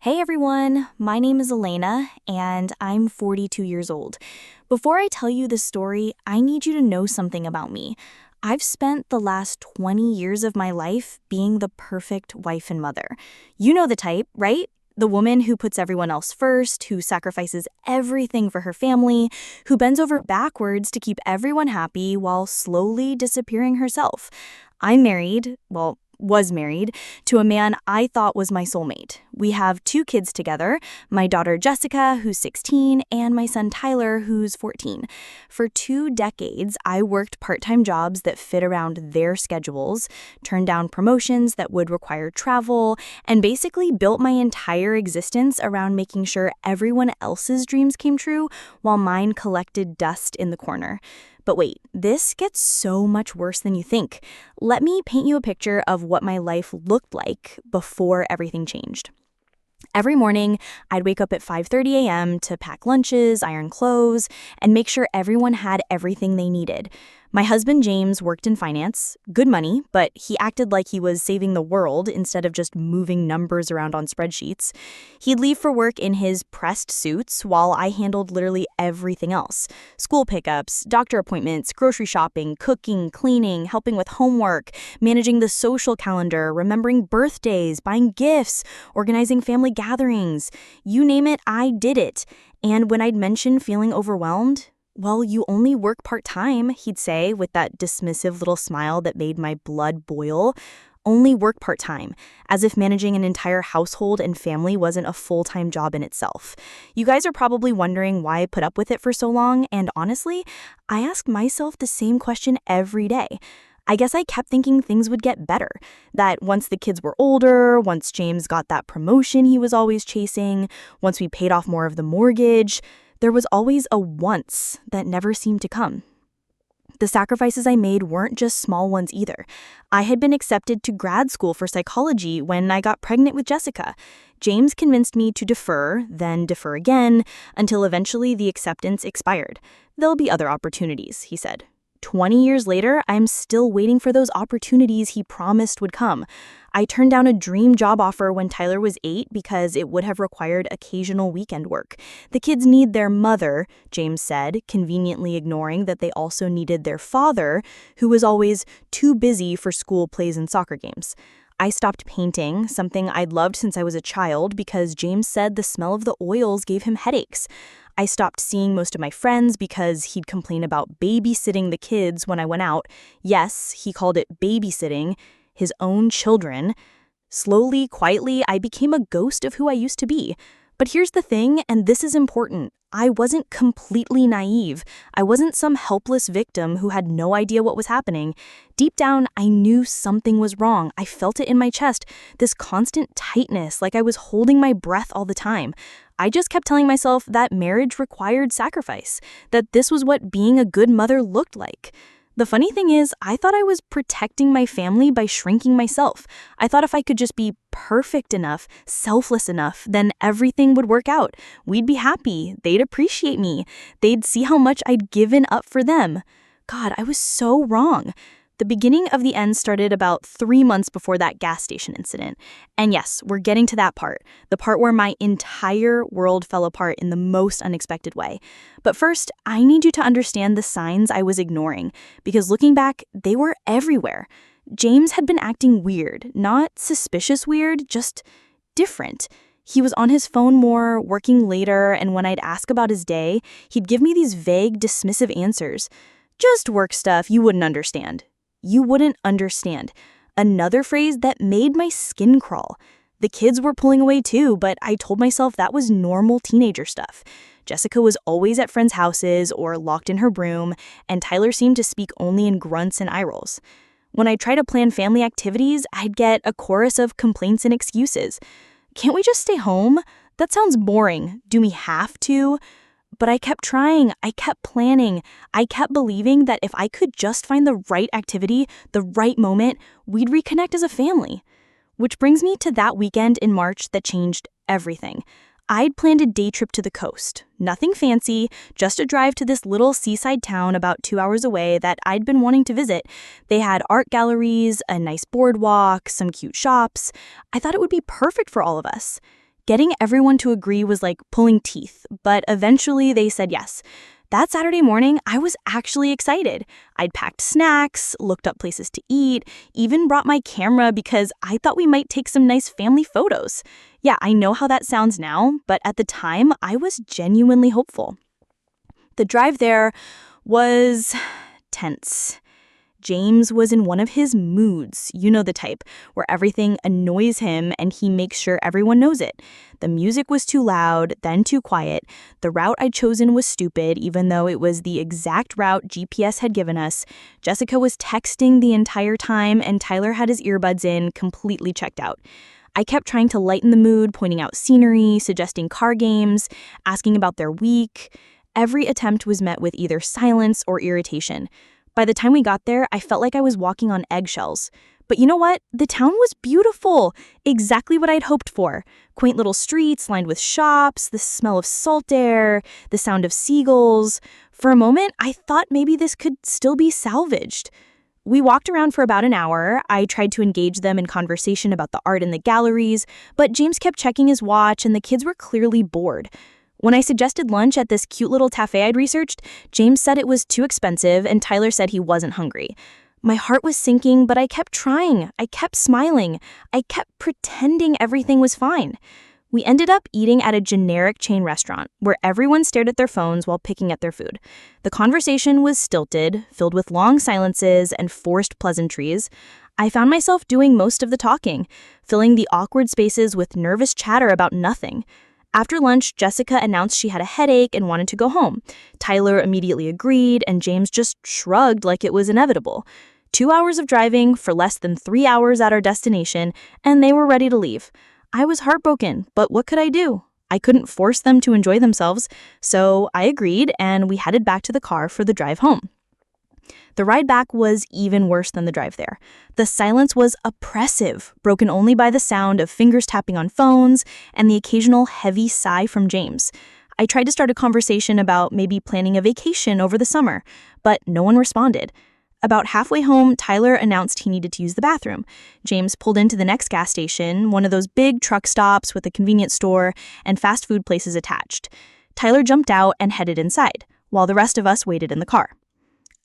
Hey everyone, my name is Elena, and I'm 42 years old. Before I tell you this story, I need you to know something about me. I've spent the last 20 years of my life being the perfect wife and mother. You know the type, right? The woman who puts everyone else first, who sacrifices everything for her family, who bends over backwards to keep everyone happy while slowly disappearing herself. I'm married, well, was married, to a man I thought was my soulmate. We have 2 kids together, my daughter Jessica, who's 16, and my son Tyler, who's 14. For 2 decades, I worked part-time jobs that fit around their schedules, turned down promotions that would require travel, and basically built my entire existence around making sure everyone else's dreams came true while mine collected dust in the corner. But wait, this gets so much worse than you think. Let me paint you a picture of what my life looked like before everything changed. Every morning, I'd wake up at 5:30 a.m. to pack lunches, iron clothes, and make sure everyone had everything they needed. My husband James worked in finance, good money, but he acted like he was saving the world instead of just moving numbers around on spreadsheets. He'd leave for work in his pressed suits while I handled literally everything else. School pickups, doctor appointments, grocery shopping, cooking, cleaning, helping with homework, managing the social calendar, remembering birthdays, buying gifts, organizing family gatherings. You name it, I did it. And when I'd mention feeling overwhelmed, "Well, you only work part-time," he'd say with that dismissive little smile that made my blood boil. Only work part-time, as if managing an entire household and family wasn't a full-time job in itself. You guys are probably wondering why I put up with it for so long, and honestly, I ask myself the same question every day. I guess I kept thinking things would get better, that once the kids were older, once James got that promotion he was always chasing, once we paid off more of the mortgage, there was always a once that never seemed to come. The sacrifices I made weren't just small ones either. I had been accepted to grad school for psychology when I got pregnant with Jessica. James convinced me to defer, then defer again, until eventually the acceptance expired. "There'll be other opportunities," he said. 20 years later, I'm still waiting for those opportunities he promised would come. I turned down a dream job offer when Tyler was 8 because it would have required occasional weekend work. "The kids need their mother," James said, conveniently ignoring that they also needed their father, who was always too busy for school plays and soccer games. I stopped painting, something I'd loved since I was a child, because James said the smell of the oils gave him headaches. I stopped seeing most of my friends because he'd complain about babysitting the kids when I went out. Yes, he called it babysitting, his own children. Slowly, quietly, I became a ghost of who I used to be. But here's the thing, and this is important. I wasn't completely naive. I wasn't some helpless victim who had no idea what was happening. Deep down, I knew something was wrong. I felt it in my chest, this constant tightness, like I was holding my breath all the time. I just kept telling myself that marriage required sacrifice, that this was what being a good mother looked like. The funny thing is, I thought I was protecting my family by shrinking myself. I thought if I could just be perfect enough, selfless enough, then everything would work out. We'd be happy. They'd appreciate me. They'd see how much I'd given up for them. God, I was so wrong. The beginning of the end started about 3 months before that gas station incident. And yes, we're getting to that part, the part where my entire world fell apart in the most unexpected way. But first, I need you to understand the signs I was ignoring, because looking back, they were everywhere. James had been acting weird, not suspicious weird, just different. He was on his phone more, working later, and when I'd ask about his day, he'd give me these vague, dismissive answers. "Just work stuff, you wouldn't understand." You wouldn't understand. Another phrase that made my skin crawl. The kids were pulling away too, but I told myself that was normal teenager stuff. Jessica was always at friends' houses or locked in her room, and Tyler seemed to speak only in grunts and eye rolls. When I tried to plan family activities, I'd get a chorus of complaints and excuses. "Can't we just stay home? That sounds boring. Do we have to?" But I kept trying, I kept planning, I kept believing that if I could just find the right activity, the right moment, we'd reconnect as a family. Which brings me to that weekend in March that changed everything. I'd planned a day trip to the coast. Nothing fancy, just a drive to this little seaside town about 2 hours away that I'd been wanting to visit. They had art galleries, a nice boardwalk, some cute shops. I thought it would be perfect for all of us. Getting everyone to agree was like pulling teeth, but eventually they said yes. That Saturday morning, I was actually excited. I'd packed snacks, looked up places to eat, even brought my camera because I thought we might take some nice family photos. Yeah, I know how that sounds now, but at the time, I was genuinely hopeful. The drive there was tense. James was in one of his moods, you know the type, where everything annoys him and he makes sure everyone knows it. The music was too loud, then too quiet. The route I'd chosen was stupid, even though it was the exact route GPS had given us. Jessica was texting the entire time, and Tyler had his earbuds in, completely checked out. I kept trying to lighten the mood, pointing out scenery, suggesting car games, asking about their week. Every attempt was met with either silence or irritation. By the time we got there, I felt like I was walking on eggshells. But you know what? The town was beautiful. Exactly what I'd hoped for. Quaint little streets lined with shops, the smell of salt air, the sound of seagulls. For a moment, I thought maybe this could still be salvaged. We walked around for about an hour. I tried to engage them in conversation about the art in the galleries, but James kept checking his watch and the kids were clearly bored. When I suggested lunch at this cute little cafe I'd researched, James said it was too expensive and Tyler said he wasn't hungry. My heart was sinking, but I kept trying. I kept smiling. I kept pretending everything was fine. We ended up eating at a generic chain restaurant where everyone stared at their phones while picking at their food. The conversation was stilted, filled with long silences and forced pleasantries. I found myself doing most of the talking, filling the awkward spaces with nervous chatter about nothing. After lunch, Jessica announced she had a headache and wanted to go home. Tyler immediately agreed, and James just shrugged like it was inevitable. 2 hours of driving for less than 3 hours at our destination, and they were ready to leave. I was heartbroken, but what could I do? I couldn't force them to enjoy themselves, so I agreed, and we headed back to the car for the drive home. The ride back was even worse than the drive there. The silence was oppressive, broken only by the sound of fingers tapping on phones and the occasional heavy sigh from James. I tried to start a conversation about maybe planning a vacation over the summer, but no one responded. About halfway home, Tyler announced he needed to use the bathroom. James pulled into the next gas station, one of those big truck stops with a convenience store and fast food places attached. Tyler jumped out and headed inside, while the rest of us waited in the car.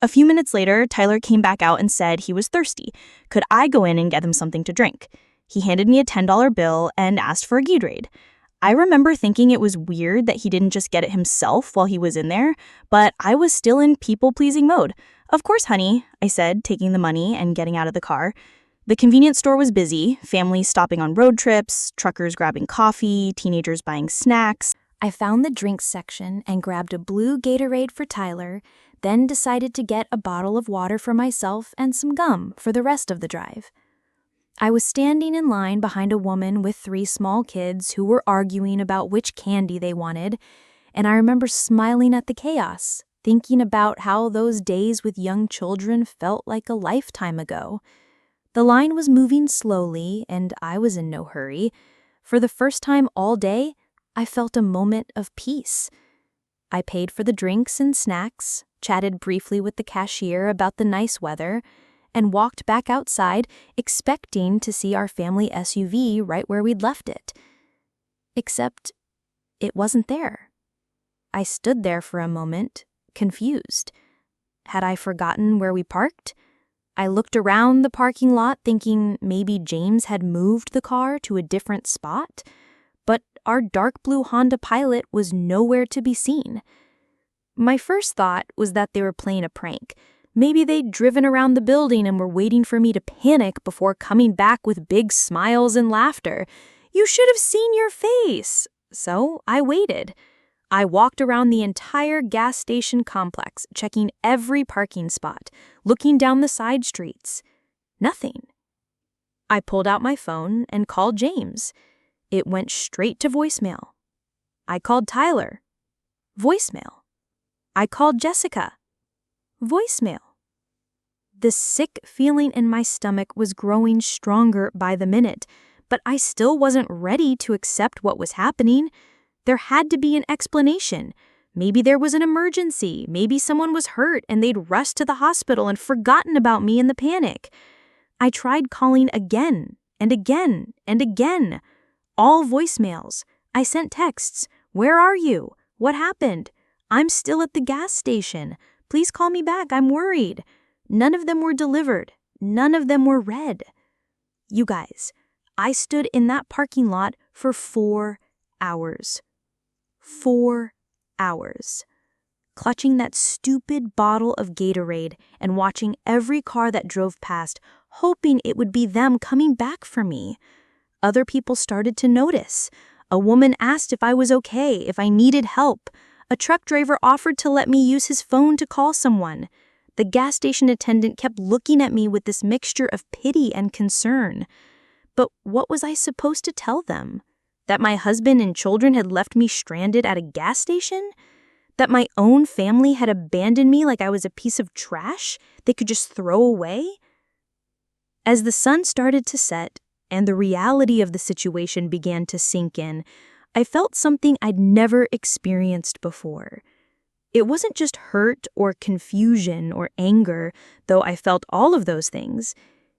A few minutes later, Tyler came back out and said he was thirsty. Could I go in and get him something to drink? He handed me a $10 bill and asked for a Gatorade. I remember thinking it was weird that he didn't just get it himself while he was in there, but I was still in people-pleasing mode. Of course, honey, I said, taking the money and getting out of the car. The convenience store was busy, families stopping on road trips, truckers grabbing coffee, teenagers buying snacks. I found the drinks section and grabbed a blue Gatorade for Tyler, then decided to get a bottle of water for myself and some gum for the rest of the drive. I was standing in line behind a woman with 3 small kids who were arguing about which candy they wanted, and I remember smiling at the chaos, thinking about how those days with young children felt like a lifetime ago. The line was moving slowly, and I was in no hurry. For the first time all day, I felt a moment of peace. I paid for the drinks and snacks, chatted briefly with the cashier about the nice weather, and walked back outside expecting to see our family SUV right where we'd left it. Except it wasn't there. I stood there for a moment, confused. Had I forgotten where we parked? I looked around the parking lot thinking maybe James had moved the car to a different spot, but our dark blue Honda Pilot was nowhere to be seen. My first thought was that they were playing a prank. Maybe they'd driven around the building and were waiting for me to panic before coming back with big smiles and laughter. You should have seen your face. So I waited. I walked around the entire gas station complex, checking every parking spot, looking down the side streets. Nothing. I pulled out my phone and called James. It went straight to voicemail. I called Tyler. Voicemail. I called Jessica. Voicemail. The sick feeling in my stomach was growing stronger by the minute, but I still wasn't ready to accept what was happening. There had to be an explanation. Maybe there was an emergency. Maybe someone was hurt and they'd rushed to the hospital and forgotten about me in the panic. I tried calling again and again and again. All voicemails. I sent texts. Where are you? What happened? I'm still at the gas station. Please call me back. I'm worried. None of them were delivered. None of them were read. You guys, I stood in that parking lot for 4 hours. 4 hours. Clutching that stupid bottle of Gatorade and watching every car that drove past, hoping it would be them coming back for me. Other people started to notice. A woman asked if I was okay, if I needed help. A truck driver offered to let me use his phone to call someone. The gas station attendant kept looking at me with this mixture of pity and concern. But what was I supposed to tell them? That my husband and children had left me stranded at a gas station? That my own family had abandoned me like I was a piece of trash they could just throw away? As the sun started to set and the reality of the situation began to sink in, I felt something I'd never experienced before. It wasn't just hurt or confusion or anger, though I felt all of those things.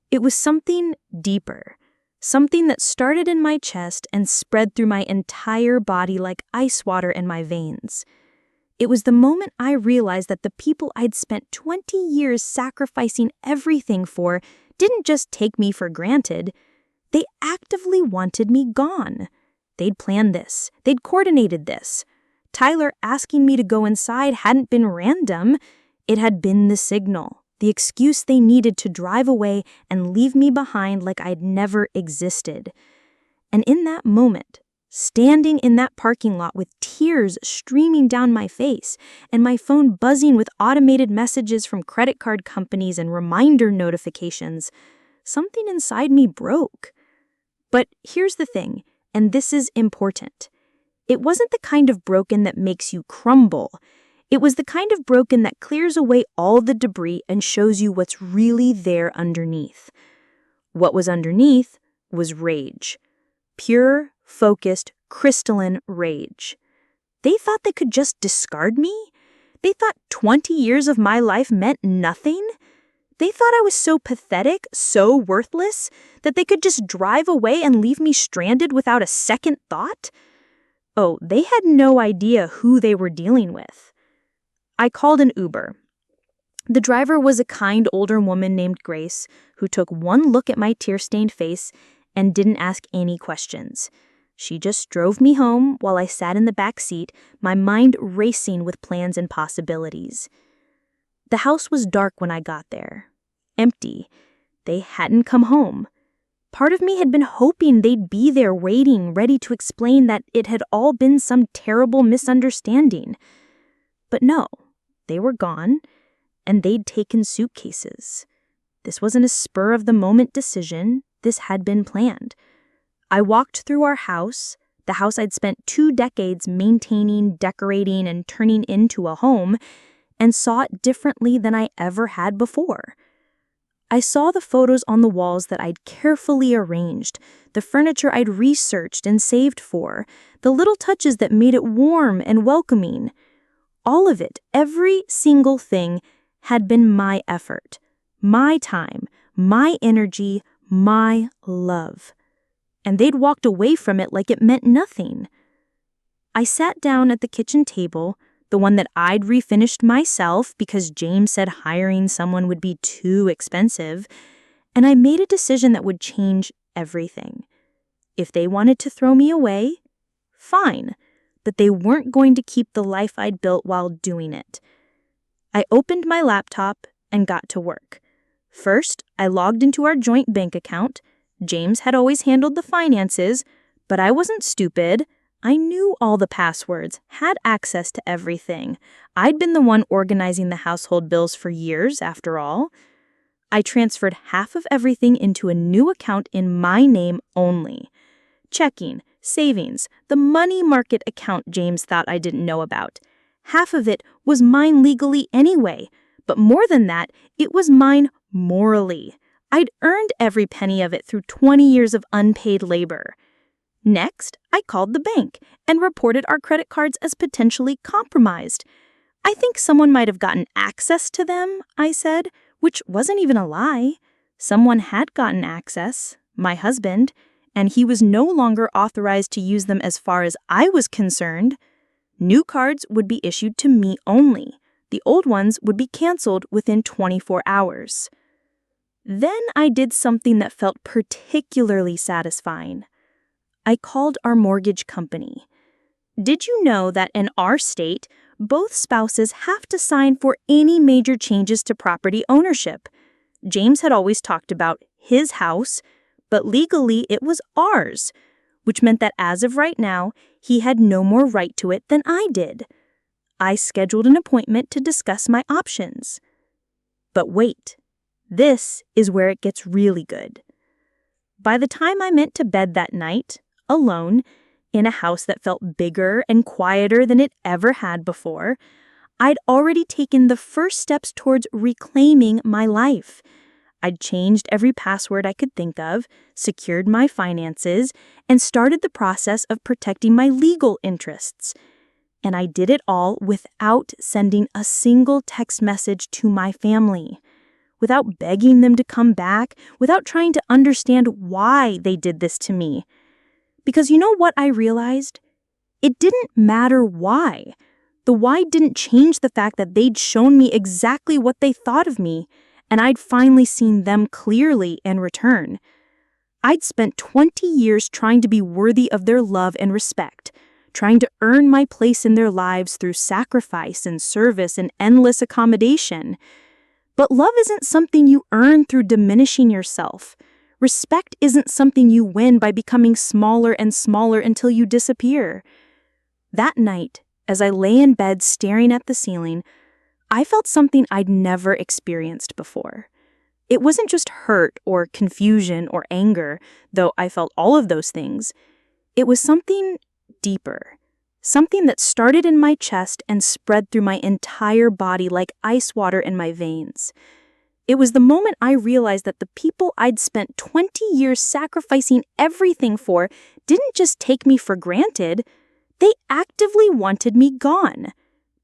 It was something deeper, something that started in my chest and spread through my entire body like ice water in my veins. It was the moment I realized that the people I'd spent 20 years sacrificing everything for didn't just take me for granted. They actively wanted me gone. They'd planned this. They'd coordinated this. Tyler asking me to go inside hadn't been random. It had been the signal, the excuse they needed to drive away and leave me behind like I'd never existed. And in that moment, standing in that parking lot with tears streaming down my face and my phone buzzing with automated messages from credit card companies and reminder notifications, something inside me broke. But here's the thing, and this is important. It wasn't the kind of broken that makes you crumble. It was the kind of broken that clears away all the debris and shows you what's really there underneath. What was underneath was rage. Pure, focused, crystalline rage. They thought they could just discard me? They thought 20 years of my life meant nothing? They thought I was so pathetic, so worthless, that they could just drive away and leave me stranded without a second thought? Oh, they had no idea who they were dealing with. I called an Uber. The driver was a kind older woman named Grace who took one look at my tear-stained face and didn't ask any questions. She just drove me home while I sat in the back seat, my mind racing with plans and possibilities. The house was dark when I got there. Empty. They hadn't come home. Part of me had been hoping they'd be there waiting, ready to explain that it had all been some terrible misunderstanding. But no, they were gone, and they'd taken suitcases. This wasn't a spur-of-the-moment decision. This had been planned. I walked through our house, the house I'd spent 2 decades maintaining, decorating, and turning into a home, and saw it differently than I ever had before. I saw the photos on the walls that I'd carefully arranged, the furniture I'd researched and saved for, the little touches that made it warm and welcoming. All of it, every single thing, had been my effort, my time, my energy, my love. And they'd walked away from it like it meant nothing. I sat down at the kitchen table, the one that I'd refinished myself because James said hiring someone would be too expensive, and I made a decision that would change everything. If they wanted to throw me away, fine, but they weren't going to keep the life I'd built while doing it. I opened my laptop and got to work. First, I logged into our joint bank account. James had always handled the finances, but I wasn't stupid. I knew all the passwords, had access to everything. I'd been the one organizing the household bills for years, after all. I transferred half of everything into a new account in my name only. Checking, savings, the money market account James thought I didn't know about. Half of it was mine legally anyway, but more than that, it was mine morally. I'd earned every penny of it through 20 years of unpaid labor. Next, I called the bank and reported our credit cards as potentially compromised. I think someone might have gotten access to them, I said, which wasn't even a lie. Someone had gotten access, my husband, and he was no longer authorized to use them as far as I was concerned. New cards would be issued to me only. The old ones would be canceled within 24 hours. Then I did something that felt particularly satisfying. I called our mortgage company. Did you know that in our state, both spouses have to sign for any major changes to property ownership? James had always talked about his house, but legally it was ours, which meant that as of right now, he had no more right to it than I did. I scheduled an appointment to discuss my options. But wait, this is where it gets really good. By the time I went to bed that night, alone, in a house that felt bigger and quieter than it ever had before, I'd already taken the first steps towards reclaiming my life. I'd changed every password I could think of, secured my finances, and started the process of protecting my legal interests. And I did it all without sending a single text message to my family, without begging them to come back, without trying to understand why they did this to me. Because you know what I realized? It didn't matter why. The why didn't change the fact that they'd shown me exactly what they thought of me, and I'd finally seen them clearly in return. I'd spent 20 years trying to be worthy of their love and respect, trying to earn my place in their lives through sacrifice and service and endless accommodation. But love isn't something you earn through diminishing yourself. Respect isn't something you win by becoming smaller and smaller until you disappear. That night, as I lay in bed staring at the ceiling, I felt something I'd never experienced before. It wasn't just hurt or confusion or anger, though I felt all of those things. It was something deeper, something that started in my chest and spread through my entire body like ice water in my veins. It was the moment I realized that the people I'd spent 20 years sacrificing everything for didn't just take me for granted. They actively wanted me gone.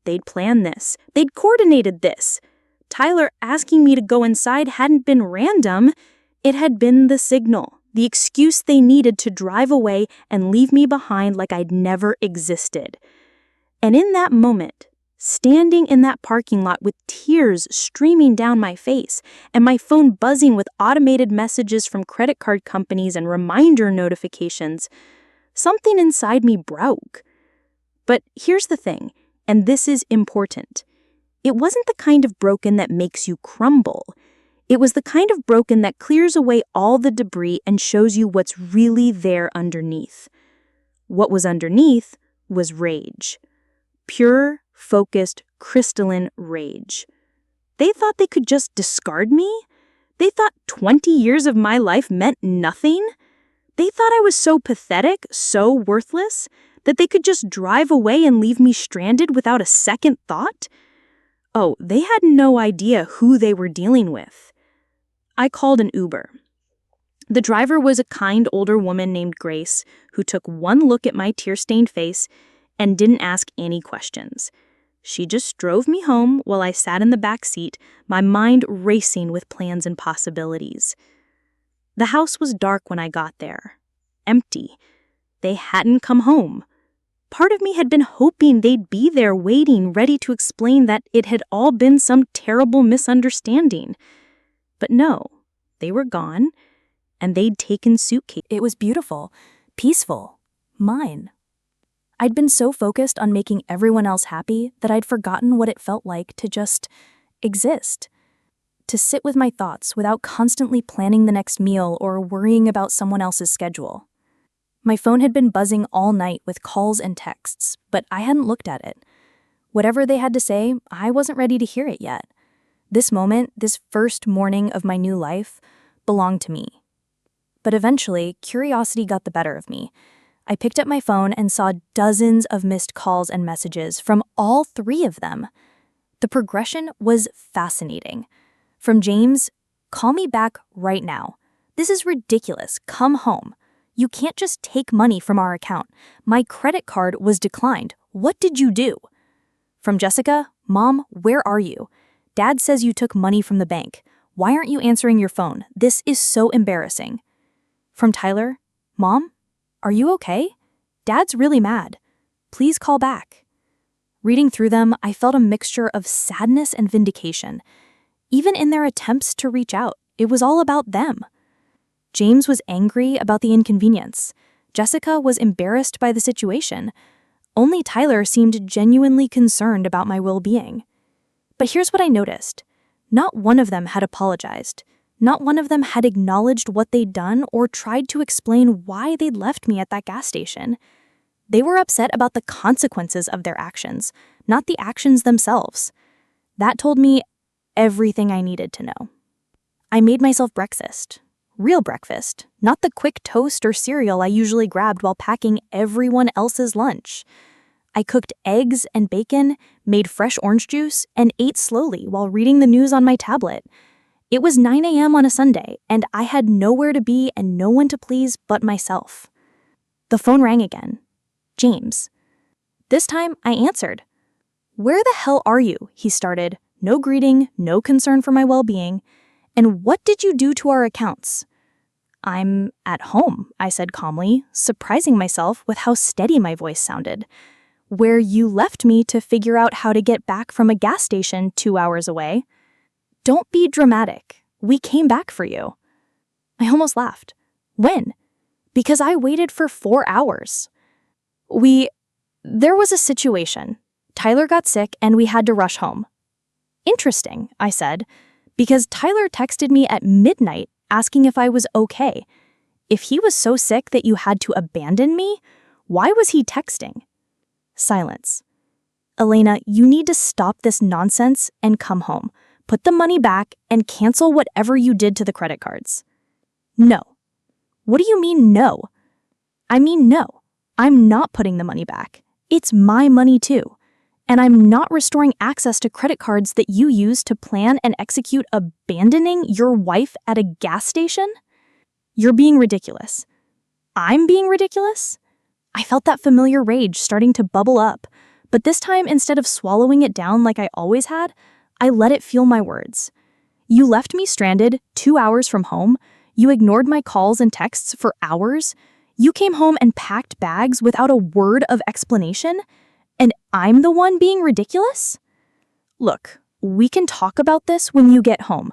They'd planned this. They'd coordinated this. Tyler asking me to go inside hadn't been random. It had been the signal, the excuse they needed to drive away and leave me behind like I'd never existed. And in that moment, standing in that parking lot with tears streaming down my face and my phone buzzing with automated messages from credit card companies and reminder notifications, something inside me broke. But here's the thing, and this is important. It wasn't the kind of broken that makes you crumble. It was the kind of broken that clears away all the debris and shows you what's really there underneath. What was underneath was rage. Pure, focused, crystalline rage. They thought they could just discard me? They thought 20 years of my life meant nothing? They thought I was so pathetic, so worthless, that they could just drive away and leave me stranded without a second thought? Oh, they had no idea who they were dealing with. I called an Uber. The driver was a kind older woman named Grace who took one look at my tear-stained face and didn't ask any questions. She just drove me home while I sat in the back seat, my mind racing with plans and possibilities. The house was dark when I got there. Empty. They hadn't come home. Part of me had been hoping they'd be there waiting, ready to explain that it had all been some terrible misunderstanding. But no, they were gone, and they'd taken suitcases. It was beautiful, peaceful, mine. I'd been so focused on making everyone else happy that I'd forgotten what it felt like to just exist. To sit with my thoughts without constantly planning the next meal or worrying about someone else's schedule. My phone had been buzzing all night with calls and texts, but I hadn't looked at it. Whatever they had to say, I wasn't ready to hear it yet. This moment, this first morning of my new life, belonged to me. But eventually, curiosity got the better of me. I picked up my phone and saw dozens of missed calls and messages from all three of them. The progression was fascinating. From James, "Call me back right now. This is ridiculous. Come home. You can't just take money from our account. My credit card was declined. What did you do?" From Jessica, "Mom, where are you? Dad says you took money from the bank. Why aren't you answering your phone? This is so embarrassing." From Tyler, Mom, are you okay? Dad's really mad. Please call back. Reading through them, I felt a mixture of sadness and vindication. Even in their attempts to reach out, it was all about them. James was angry about the inconvenience. Jessica was embarrassed by the situation. Only Tyler seemed genuinely concerned about my well-being. But here's what I noticed. Not one of them had apologized. Not one of them had acknowledged what they'd done or tried to explain why they'd left me at that gas station. They were upset about the consequences of their actions, not the actions themselves. That told me everything I needed to know. I made myself breakfast. Real breakfast, not the quick toast or cereal I usually grabbed while packing everyone else's lunch. I cooked eggs and bacon, made fresh orange juice, and ate slowly while reading the news on my tablet. It was 9 a.m. on a Sunday, and I had nowhere to be and no one to please but myself. The phone rang again. James. This time, I answered. "Where the hell are you?" he started. No greeting, no concern for my well-being. "And what did you do to our accounts?" "I'm at home," I said calmly, surprising myself with how steady my voice sounded. "Where you left me to figure out how to get back from a gas station 2 hours away." "Don't be dramatic. We came back for you." I almost laughed. "When?" "Because I waited for 4 hours. There was a situation. Tyler got sick and we had to rush home." "Interesting," I said, "because Tyler texted me at midnight asking if I was okay. If he was so sick that you had to abandon me, why was he texting?" Silence. "Elena, you need to stop this nonsense and come home. Put the money back and cancel whatever you did to the credit cards." "No." "What do you mean no?" "I mean no. I'm not putting the money back. It's my money too. And I'm not restoring access to credit cards that you used to plan and execute abandoning your wife at a gas station." "You're being ridiculous." "I'm being ridiculous?" I felt that familiar rage starting to bubble up, but this time instead of swallowing it down like I always had, I let it fuel my words. "You left me stranded 2 hours from home. You ignored my calls and texts for hours. You came home and packed bags without a word of explanation, and I'm the one being ridiculous?" "Look, we can talk about this when you get home.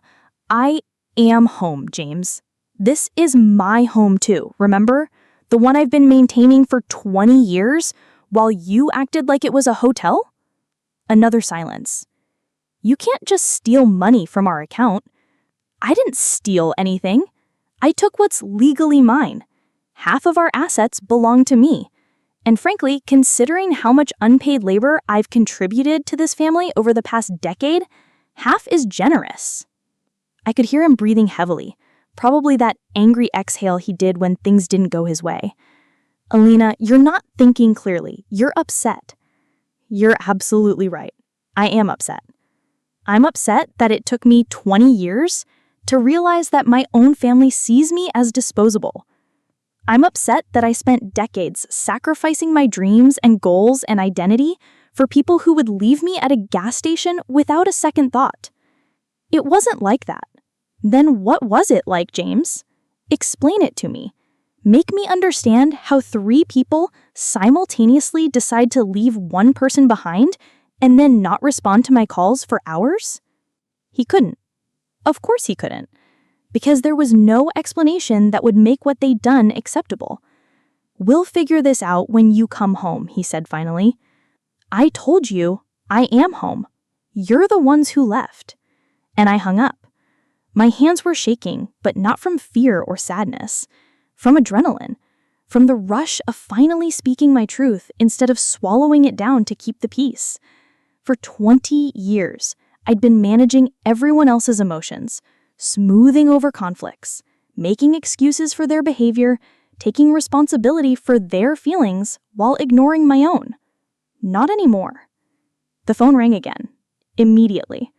I am home, James. This is my home too, remember? The one I've been maintaining for 20 years while you acted like it was a hotel?" Another silence. "You can't just steal money from our account." "I didn't steal anything. I took what's legally mine. Half of our assets belong to me. And frankly, considering how much unpaid labor I've contributed to this family over the past decade, half is generous." I could hear him breathing heavily, probably that angry exhale he did when things didn't go his way. "Elena, you're not thinking clearly. You're upset." "You're absolutely right. I am upset. I'm upset that it took me 20 years to realize that my own family sees me as disposable. I'm upset that I spent decades sacrificing my dreams and goals and identity for people who would leave me at a gas station without a second thought. It wasn't like that. Then what was it like, James? Explain it to me. Make me understand how 3 people simultaneously decide to leave one person behind and then not respond to my calls for hours?" He couldn't. Of course he couldn't. Because there was no explanation that would make what they'd done acceptable. "We'll figure this out when you come home," he said finally. "I told you, I am home. You're the ones who left." And I hung up. My hands were shaking, but not from fear or sadness. From adrenaline. From the rush of finally speaking my truth instead of swallowing it down to keep the peace. For 20 years, I'd been managing everyone else's emotions, smoothing over conflicts, making excuses for their behavior, taking responsibility for their feelings while ignoring my own. Not anymore. The phone rang again. Immediately.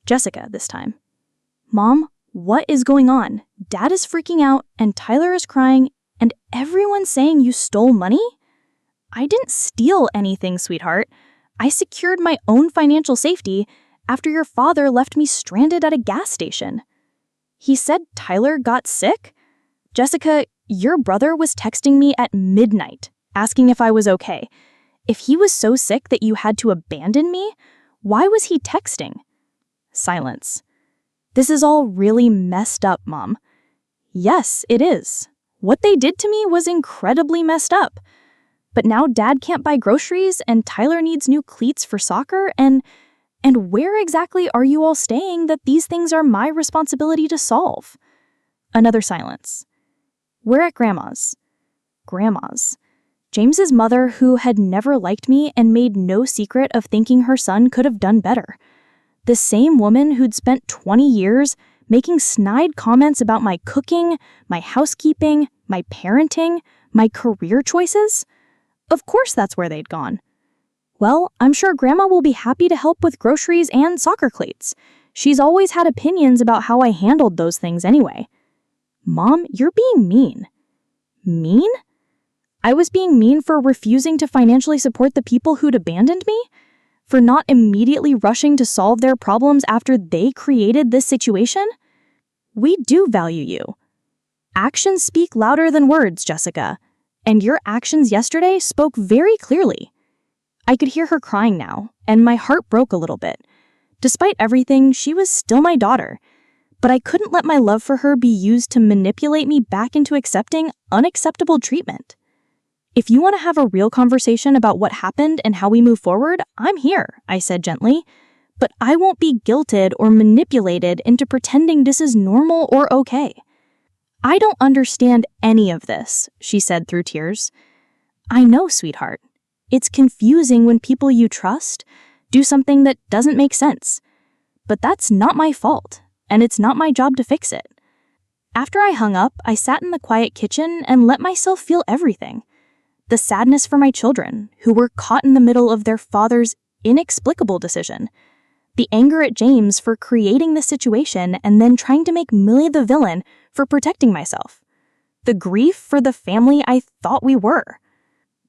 Jessica this time. "Mom, what is going on? Dad is freaking out and Tyler is crying and everyone's saying you stole money?" "I didn't steal anything, sweetheart. I secured my own financial safety after your father left me stranded at a gas station." "He said Tyler got sick?" "Jessica, Your brother was texting me at midnight, asking if I was okay. If he was so sick that you had to abandon me, why was he texting? Silence. This is all really messed up, Mom. Yes, it is. What they did to me was incredibly messed up. But now Dad can't buy groceries and Tyler needs new cleats for soccer and where exactly are you all staying that these things are my responsibility to solve? Another silence. We're at Grandma's. Grandma's. James's mother, who had never liked me and made no secret of thinking her son could have done better. The same woman who'd spent 20 years making snide comments about my cooking, my housekeeping, my parenting, my career choices. Of course that's where they'd gone. Well, I'm sure Grandma will be happy to help with groceries and soccer cleats. She's always had opinions about how I handled those things anyway. Mom, you're being mean. Mean? I was being mean for refusing to financially support the people who'd abandoned me? For not immediately rushing to solve their problems after they created this situation? We do value you. Actions speak louder than words, Jessica, and your actions yesterday spoke very clearly. I could hear her crying now, and my heart broke a little bit. Despite everything, she was still my daughter, but I couldn't let my love for her be used to manipulate me back into accepting unacceptable treatment. If you want to have a real conversation about what happened and how we move forward, I'm here, I said gently. But I won't be guilted or manipulated into pretending this is normal or okay. I don't understand any of this, she said through tears. I know, sweetheart. It's confusing when people you trust do something that doesn't make sense. But that's not my fault, and it's not my job to fix it. After I hung up, I sat in the quiet kitchen and let myself feel everything. The sadness for my children, who were caught in the middle of their father's inexplicable decision. The anger at James for creating the situation and then trying to make Millie the villain for protecting myself. The grief for the family I thought we were.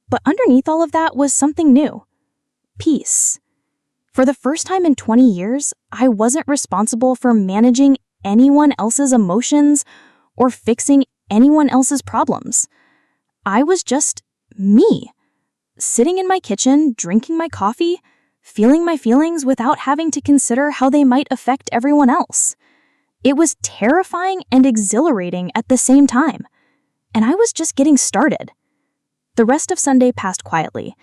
But underneath all of that was something new. Peace. For the first time in 20 years, I wasn't responsible for managing anyone else's emotions or fixing anyone else's problems. I was just me, sitting in my kitchen, drinking my coffee, feeling my feelings without having to consider how they might affect everyone else. It was terrifying and exhilarating at the same time, and I was just getting started. The rest of Sunday passed quietly.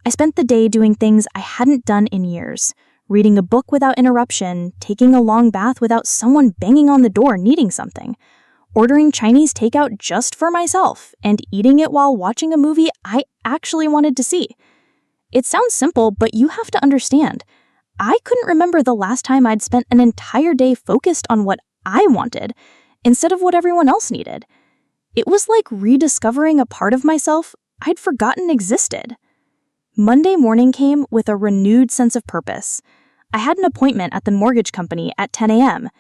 I spent the day doing things I hadn't done in years, reading a book without interruption, taking a long bath without someone banging on the door needing something, ordering Chinese takeout just for myself, and eating it while watching a movie I actually wanted to see. It sounds simple, but you have to understand. I couldn't remember the last time I'd spent an entire day focused on what I wanted instead of what everyone else needed. It was like rediscovering a part of myself I'd forgotten existed. Monday morning came with a renewed sense of purpose. I had an appointment at the mortgage company at 10 a.m.,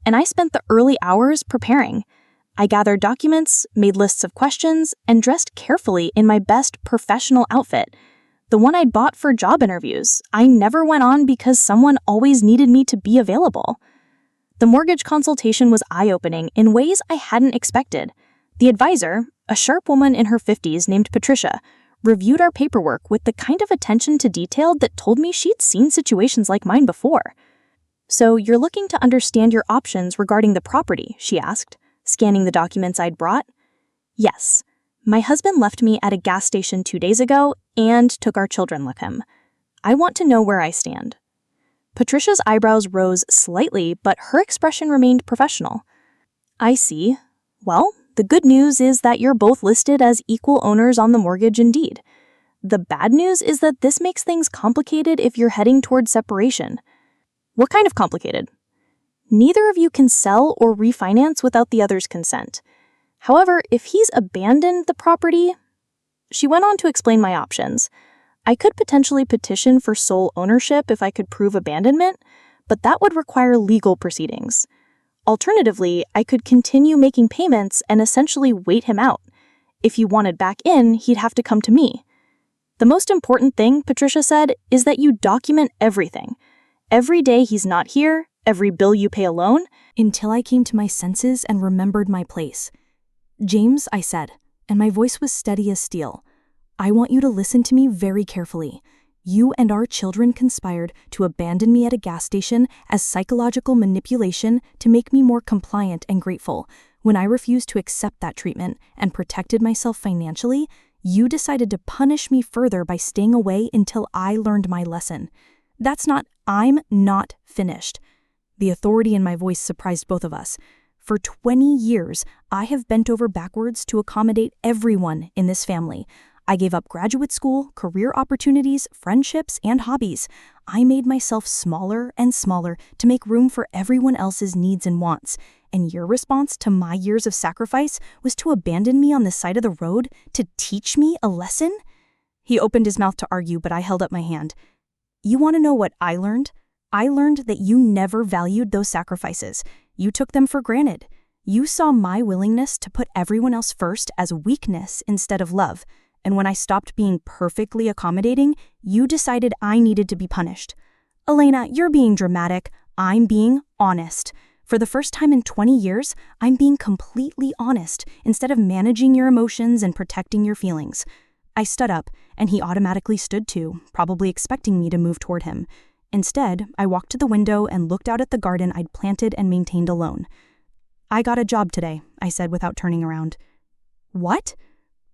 and I spent the early hours preparing. I gathered documents, made lists of questions, and dressed carefully in my best professional outfit, the one I'd bought for job interviews. I never went on because someone always needed me to be available. The mortgage consultation was eye-opening in ways I hadn't expected. The advisor, a sharp woman in her 50s named Patricia, reviewed our paperwork with the kind of attention to detail that told me she'd seen situations like mine before. "So you're looking to understand your options regarding the property?" she asked, scanning the documents I'd brought. "Yes. My husband left me at a gas station 2 days ago and took our children with him. I want to know where I stand." Patricia's eyebrows rose slightly, but her expression remained professional. "I see. Well, the good news is that you're both listed as equal owners on the mortgage indeed. The bad news is that this makes things complicated if you're heading towards separation." "What kind of complicated?" "Neither of you can sell or refinance without the other's consent. However, if he's abandoned the property..." She went on to explain my options. I could potentially petition for sole ownership if I could prove abandonment, but that would require legal proceedings. Alternatively, I could continue making payments and essentially wait him out. If he wanted back in, he'd have to come to me. "The most important thing," Patricia said, "is that you document everything. Every day he's not here, every bill you pay alone, until I came to my senses and remembered my place. James, I said, and my voice was steady as steel. I want you to listen to me very carefully. You and our children conspired to abandon me at a gas station as psychological manipulation to make me more compliant and grateful. When I refused to accept that treatment and protected myself financially, you decided to punish me further by staying away until I learned my lesson. I'm not finished. The authority in my voice surprised both of us. For 20 years, I have bent over backwards to accommodate everyone in this family. I gave up graduate school, career opportunities, friendships, and hobbies. I made myself smaller and smaller to make room for everyone else's needs and wants. And your response to my years of sacrifice was to abandon me on the side of the road to teach me a lesson? He opened his mouth to argue, but I held up my hand. You want to know what I learned? I learned that you never valued those sacrifices. You took them for granted. You saw my willingness to put everyone else first as weakness instead of love. And when I stopped being perfectly accommodating, you decided I needed to be punished. Elena, you're being dramatic. I'm being honest. For the first time in 20 years, I'm being completely honest instead of managing your emotions and protecting your feelings. I stood up, and he automatically stood too, probably expecting me to move toward him. Instead, I walked to the window and looked out at the garden I'd planted and maintained alone. I got a job today, I said without turning around. What?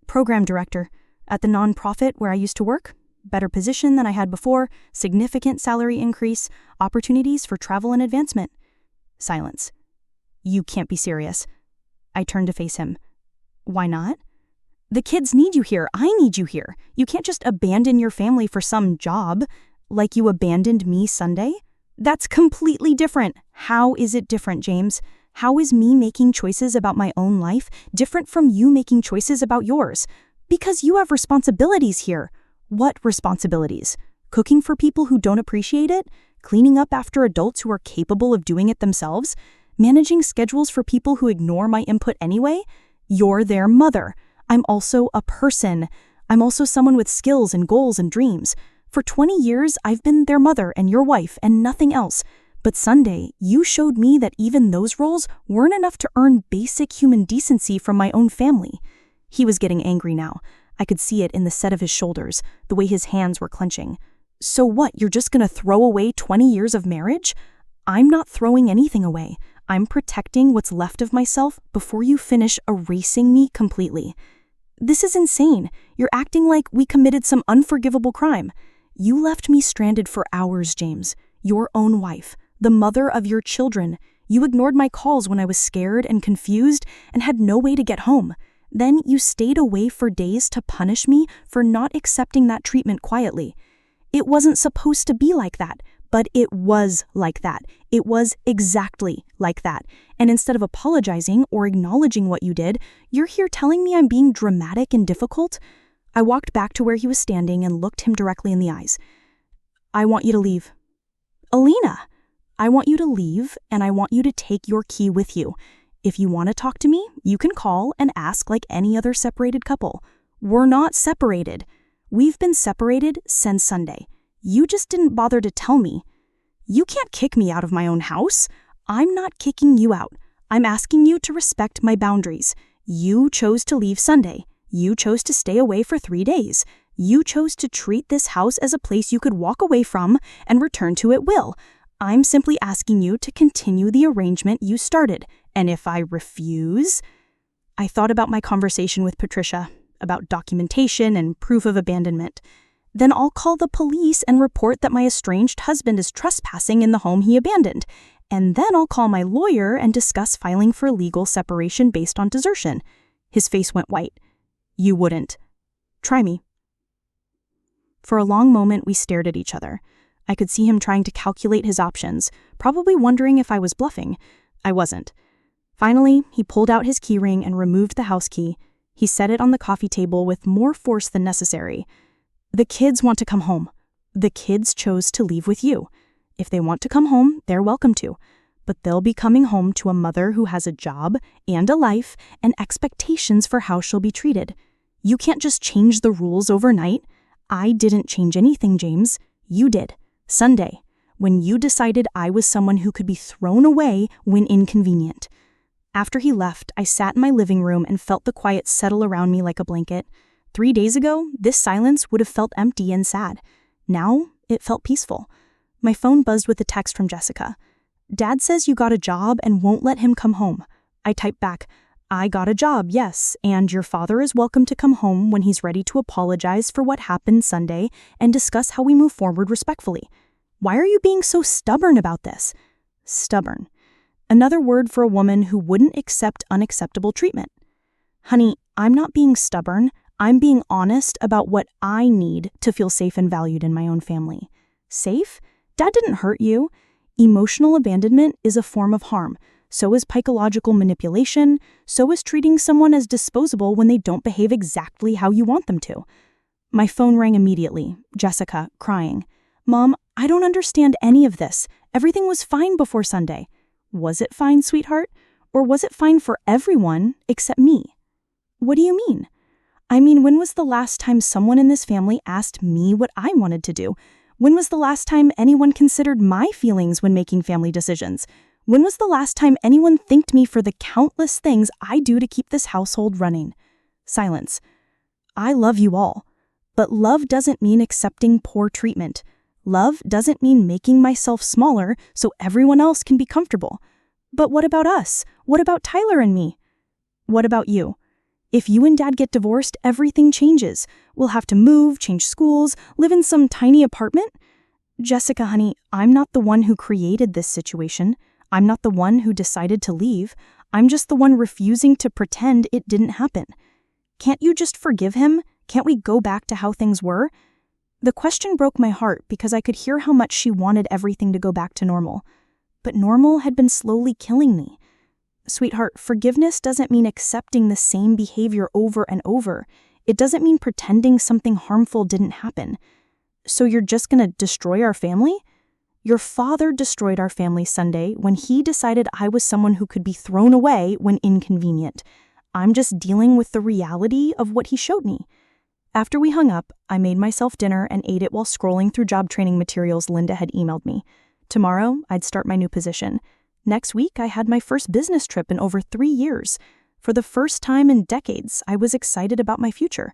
Program director. At the nonprofit where I used to work. Better position than I had before, significant salary increase, opportunities for travel and advancement. Silence. You can't be serious. I turned to face him. Why not? The kids need you here. I need you here. You can't just abandon your family for some job, like you abandoned me Sunday. That's completely different. How is it different, James? How is me making choices about my own life different from you making choices about yours? Because you have responsibilities here. What responsibilities? Cooking for people who don't appreciate it? Cleaning up after adults who are capable of doing it themselves? Managing schedules for people who ignore my input anyway? You're their mother. I'm also a person. I'm also someone with skills and goals and dreams. For 20 years, I've been their mother and your wife and nothing else. But Sunday, you showed me that even those roles weren't enough to earn basic human decency from my own family. He was getting angry now. I could see it in the set of his shoulders, the way his hands were clenching. So what, you're just gonna throw away 20 years of marriage? I'm not throwing anything away. I'm protecting what's left of myself before you finish erasing me completely. This is insane. You're acting like we committed some unforgivable crime. You left me stranded for hours, James. Your own wife, the mother of your children. You ignored my calls when I was scared and confused and had no way to get home. Then you stayed away for days to punish me for not accepting that treatment quietly. It wasn't supposed to be like that, but it was like that. It was exactly like that. And instead of apologizing or acknowledging what you did, you're here telling me I'm being dramatic and difficult? I walked back to where he was standing and looked him directly in the eyes. I want you to leave. Alina, I want you to leave, and I want you to take your key with you. If you want to talk to me, you can call and ask like any other separated couple. We're not separated. We've been separated since Sunday. You just didn't bother to tell me. You can't kick me out of my own house. I'm not kicking you out. I'm asking you to respect my boundaries. You chose to leave Sunday. You chose to stay away for 3 days. You chose to treat this house as a place you could walk away from and return to at will. I'm simply asking you to continue the arrangement you started. And if I refuse... I thought about my conversation with Patricia, about documentation and proof of abandonment. Then I'll call the police and report that my estranged husband is trespassing in the home he abandoned. And then I'll call my lawyer and discuss filing for legal separation based on desertion. His face went white. You wouldn't. Try me. For a long moment, we stared at each other. I could see him trying to calculate his options, probably wondering if I was bluffing. I wasn't. Finally, he pulled out his keyring and removed the house key. He set it on the coffee table with more force than necessary. The kids want to come home. The kids chose to leave with you. If they want to come home, they're welcome to. But they'll be coming home to a mother who has a job and a life and expectations for how she'll be treated. You can't just change the rules overnight. I didn't change anything, James. You did. Sunday, when you decided I was someone who could be thrown away when inconvenient. After he left, I sat in my living room and felt the quiet settle around me like a blanket. 3 days ago, this silence would have felt empty and sad. Now, it felt peaceful. My phone buzzed with a text from Jessica. "Dad says you got a job and won't let him come home." I typed back, "I got a job, yes, and your father is welcome to come home when he's ready to apologize for what happened Sunday and discuss how we move forward respectfully. Why are you being so stubborn about this?" Stubborn. Another word for a woman who wouldn't accept unacceptable treatment. "Honey, I'm not being stubborn. I'm being honest about what I need to feel safe and valued in my own family." Safe? Dad didn't hurt you. Emotional abandonment is a form of harm. So is psychological manipulation. So is treating someone as disposable when they don't behave exactly how you want them to. My phone rang immediately. Jessica, crying. "Mom, I don't understand any of this. Everything was fine before Sunday." Was it fine, sweetheart? Or was it fine for everyone except me? What do you mean? I mean, when was the last time someone in this family asked me what I wanted to do? When was the last time anyone considered my feelings when making family decisions? When was the last time anyone thanked me for the countless things I do to keep this household running? Silence. I love you all. But love doesn't mean accepting poor treatment. Love doesn't mean making myself smaller so everyone else can be comfortable. But what about us? What about Tyler and me? What about you? If you and Dad get divorced, everything changes. We'll have to move, change schools, live in some tiny apartment. Jessica, honey, I'm not the one who created this situation. I'm not the one who decided to leave. I'm just the one refusing to pretend it didn't happen. Can't you just forgive him? Can't we go back to how things were? The question broke my heart because I could hear how much she wanted everything to go back to normal. But normal had been slowly killing me. Sweetheart, forgiveness doesn't mean accepting the same behavior over and over. It doesn't mean pretending something harmful didn't happen. So you're just gonna destroy our family? Your father destroyed our family Sunday when he decided I was someone who could be thrown away when inconvenient. I'm just dealing with the reality of what he showed me. After we hung up, I made myself dinner and ate it while scrolling through job training materials Linda had emailed me. Tomorrow, I'd start my new position. Next week, I had my first business trip in over 3 years. For the first time in decades, I was excited about my future.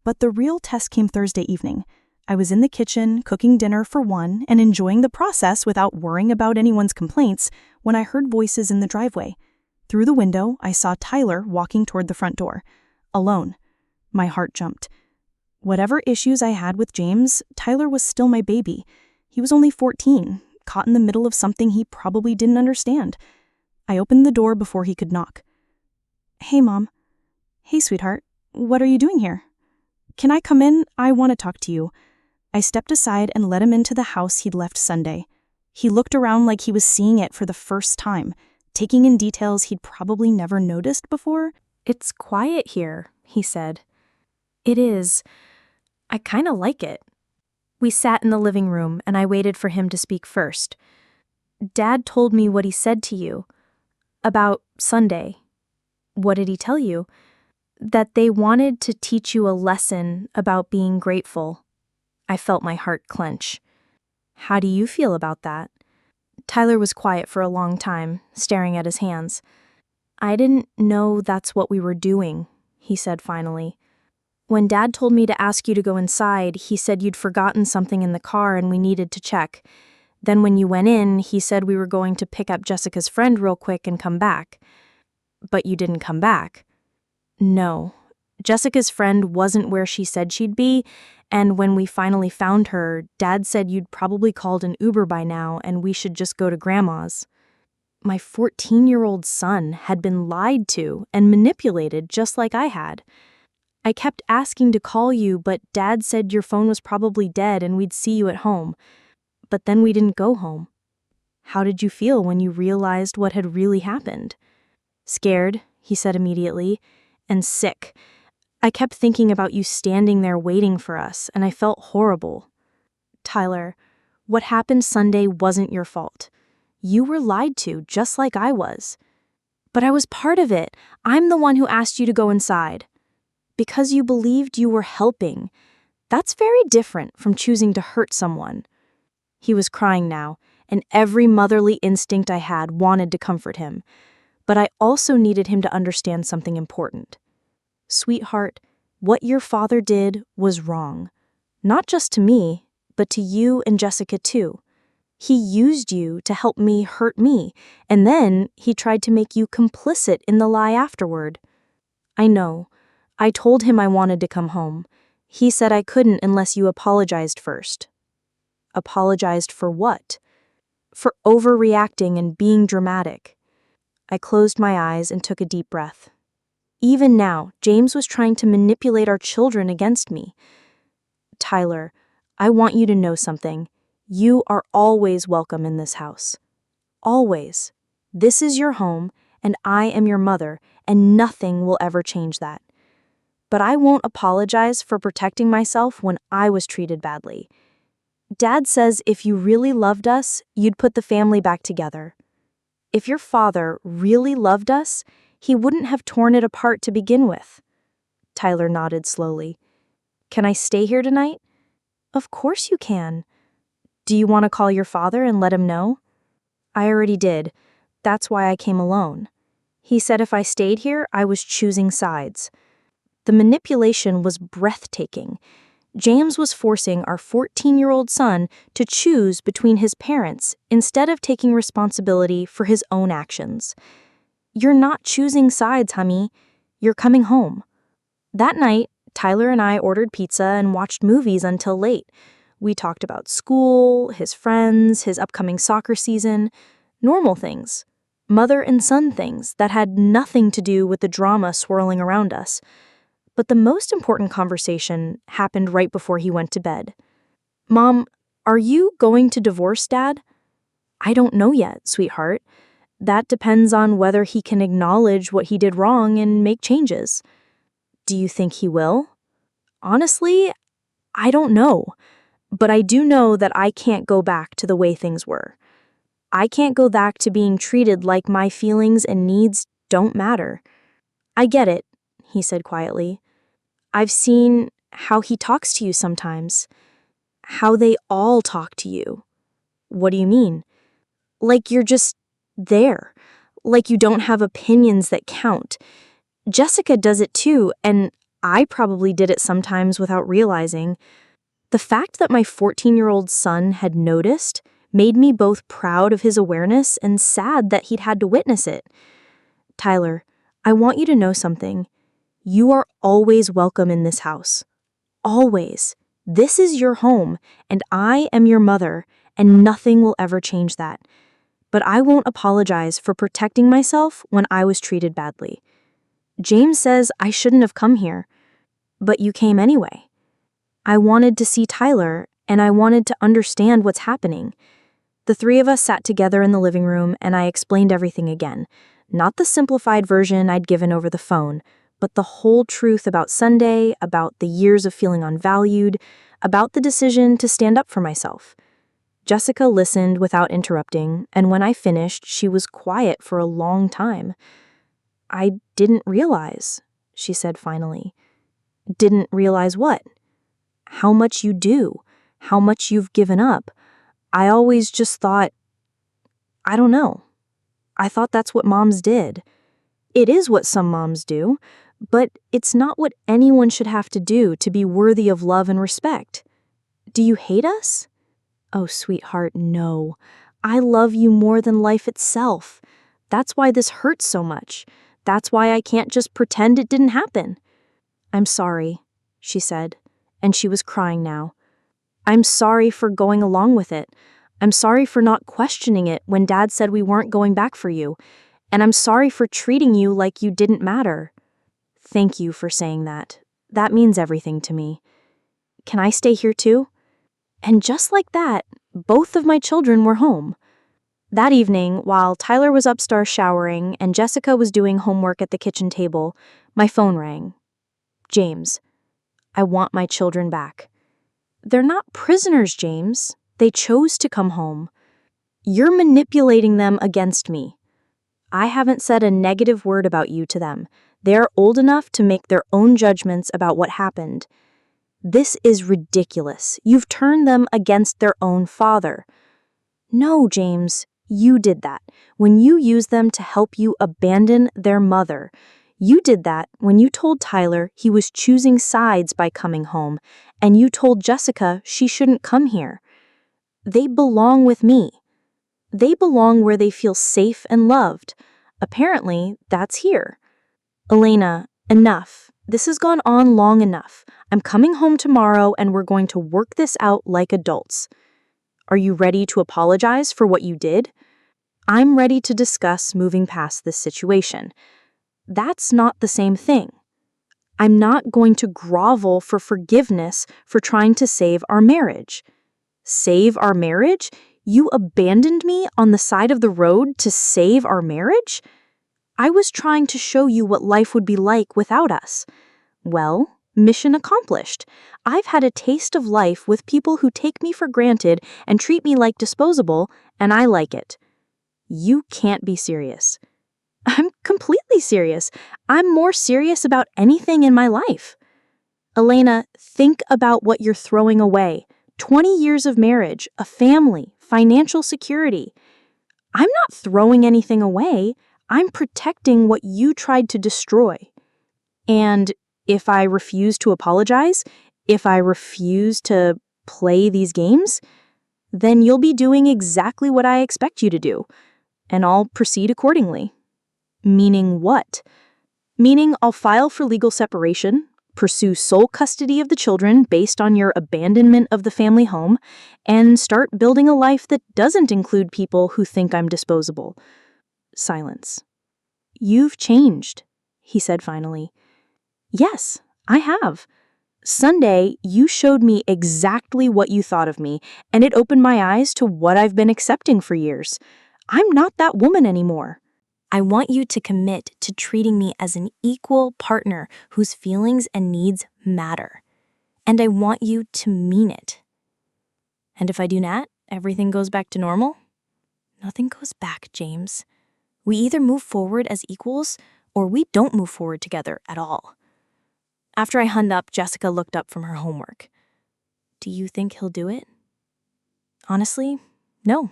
But the real test came Thursday evening. I was in the kitchen, cooking dinner for one, and enjoying the process without worrying about anyone's complaints when I heard voices in the driveway. Through the window, I saw Tyler walking toward the front door. Alone. My heart jumped. Whatever issues I had with James, Tyler was still my baby. He was only 14, caught in the middle of something he probably didn't understand. I opened the door before he could knock. "Hey, Mom." "Hey, sweetheart. What are you doing here?" "Can I come in? I want to talk to you." I stepped aside and let him into the house he'd left Sunday. He looked around like he was seeing it for the first time, taking in details he'd probably never noticed before. "It's quiet here," he said. "It is. I kind of like it." We sat in the living room, and I waited for him to speak first. "Dad told me what he said to you. About Sunday." "What did he tell you?" "That they wanted to teach you a lesson about being grateful." I felt my heart clench. "How do you feel about that?" Tyler was quiet for a long time, staring at his hands. "I didn't know that's what we were doing," he said finally. "When Dad told me to ask you to go inside, he said you'd forgotten something in the car and we needed to check. Then when you went in, he said we were going to pick up Jessica's friend real quick and come back. But you didn't come back." "No. Jessica's friend wasn't where she said she'd be, and when we finally found her, Dad said you'd probably called an Uber by now and we should just go to Grandma's." My 14-year-old son had been lied to and manipulated just like I had. "I kept asking to call you, but Dad said your phone was probably dead and we'd see you at home. But then we didn't go home." "How did you feel when you realized what had really happened?" "Scared," he said immediately, "and sick. I kept thinking about you standing there waiting for us, and I felt horrible." "Tyler, what happened Sunday wasn't your fault. You were lied to, just like I was." "But I was part of it. I'm the one who asked you to go inside." "Because you believed you were helping. That's very different from choosing to hurt someone." He was crying now, and every motherly instinct I had wanted to comfort him. But I also needed him to understand something important. Sweetheart, what your father did was wrong. Not just to me, but to you and Jessica too. He used you to help me hurt me, and then he tried to make you complicit in the lie afterward. I know. I told him I wanted to come home. He said I couldn't unless you apologized first. Apologized for what? For overreacting and being dramatic. I closed my eyes and took a deep breath. Even now, James was trying to manipulate our children against me. Tyler, I want you to know something. You are always welcome in this house. Always. This is your home, and I am your mother, and nothing will ever change that. But I won't apologize for protecting myself when I was treated badly. Dad says if you really loved us, you'd put the family back together. If your father really loved us, he wouldn't have torn it apart to begin with. Tyler nodded slowly. Can I stay here tonight? Of course you can. Do you want to call your father and let him know? I already did. That's why I came alone. He said if I stayed here, I was choosing sides. The manipulation was breathtaking. James was forcing our 14-year-old son to choose between his parents instead of taking responsibility for his own actions. You're not choosing sides, honey. You're coming home. That night, Tyler and I ordered pizza and watched movies until late. We talked about school, his friends, his upcoming soccer season, normal things, mother and son things that had nothing to do with the drama swirling around us. But the most important conversation happened right before he went to bed. Mom, are you going to divorce Dad? I don't know yet, sweetheart. That depends on whether he can acknowledge what he did wrong and make changes. Do you think he will? Honestly, I don't know. But I do know that I can't go back to the way things were. I can't go back to being treated like my feelings and needs don't matter. I get it, he said quietly. I've seen how he talks to you sometimes. How they all talk to you. What do you mean? Like you're just there. Like you don't have opinions that count. Jessica does it too, and I probably did it sometimes without realizing. The fact that my 14-year-old son had noticed made me both proud of his awareness and sad that he'd had to witness it. Tyler, I want you to know something. You are always welcome in this house. Always. This is your home, and I am your mother, and nothing will ever change that. But I won't apologize for protecting myself when I was treated badly. James says I shouldn't have come here, but you came anyway. I wanted to see Tyler, and I wanted to understand what's happening. The three of us sat together in the living room, and I explained everything again. Not the simplified version I'd given over the phone, but the whole truth about Sunday, about the years of feeling unvalued, about the decision to stand up for myself. Jessica listened without interrupting, and when I finished, she was quiet for a long time. I didn't realize, she said finally. Didn't realize what? How much you do, how much you've given up. I always just thought, I don't know. I thought that's what moms did. It is what some moms do, but it's not what anyone should have to do to be worthy of love and respect. Do you hate us? Oh, sweetheart, no. I love you more than life itself. That's why this hurts so much. That's why I can't just pretend it didn't happen. I'm sorry, she said, and she was crying now. I'm sorry for going along with it. I'm sorry for not questioning it when Dad said we weren't going back for you. And I'm sorry for treating you like you didn't matter. Thank you for saying that. That means everything to me. Can I stay here too? And just like that, both of my children were home. That evening, while Tyler was upstairs showering and Jessica was doing homework at the kitchen table, my phone rang. James, I want my children back. They're not prisoners, James. They chose to come home. You're manipulating them against me. I haven't said a negative word about you to them. They're old enough to make their own judgments about what happened. This is ridiculous. You've turned them against their own father. No, James, You did that when you used them to help you abandon their mother. You did that when you told Tyler he was choosing sides by coming home, and you told Jessica she shouldn't come here. They belong with me. They belong where they feel safe and loved. Apparently, that's here. Elena, enough. This has gone on long enough. I'm coming home tomorrow and we're going to work this out like adults. Are you ready to apologize for what you did? I'm ready to discuss moving past this situation. That's not the same thing. I'm not going to grovel for forgiveness for trying to save our marriage. Save our marriage? You abandoned me on the side of the road to save our marriage? I was trying to show you what life would be like without us. Well, mission accomplished. I've had a taste of life with people who take me for granted and treat me like disposable, and I like it. You can't be serious. I'm completely serious. I'm more serious about anything in my life. Elena, think about what you're throwing away. 20 years of marriage, a family, financial security. I'm not throwing anything away. I'm protecting what you tried to destroy. And if I refuse to apologize, if I refuse to play these games, then you'll be doing exactly what I expect you to do, and I'll proceed accordingly. Meaning what? Meaning I'll file for legal separation, pursue sole custody of the children based on your abandonment of the family home, and start building a life that doesn't include people who think I'm disposable. Silence. You've changed, he said finally. Yes, I have. Sunday, you showed me exactly what you thought of me, and it opened my eyes to what I've been accepting for years. I'm not that woman anymore. I want you to commit to treating me as an equal partner whose feelings and needs matter. And I want you to mean it. And if I do not, everything goes back to normal? Nothing goes back, James. We either move forward as equals, or we don't move forward together at all. After I hung up, Jessica looked up from her homework. Do you think he'll do it? Honestly, no.